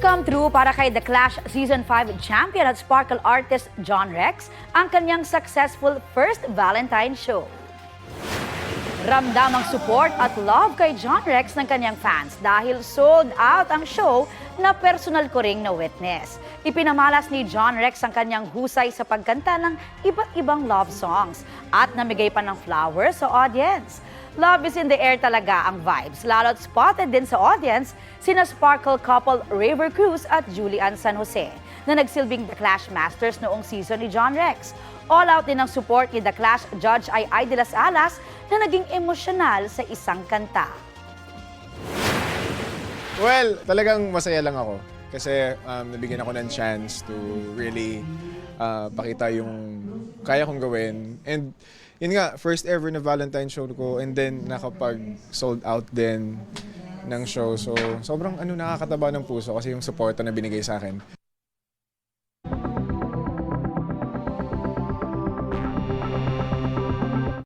come true para kay The Clash Season 5 champion at sparkle artist John Rex ang kanyang successful first Valentine show. Ramdam ang support at love kay John Rex ng kanyang fans dahil sold out ang show na personal ko ring na-witness. Ipinamalas ni John Rex ang kanyang husay sa pagkanta ng iba't ibang love songs at namigay pa ng flowers sa audience. Love is in the air talaga ang vibes. Lalo't spotted din sa audience sina sparkle couple River Cruz at Julian San Jose na nagsilbing The Clash Masters noong season ni John Rex. All out din ang support ni The Clash Judge Ay de las Alas na naging emosyonal sa isang kanta. Well, talagang masaya lang ako kasi nabigyan ako ng chance to really pakita yung kaya kong gawin. And yun nga, first ever na Valentine show ko and then nakapag-sold out din ng show. So sobrang nakakataba ng puso kasi yung suporta na binigay sa akin.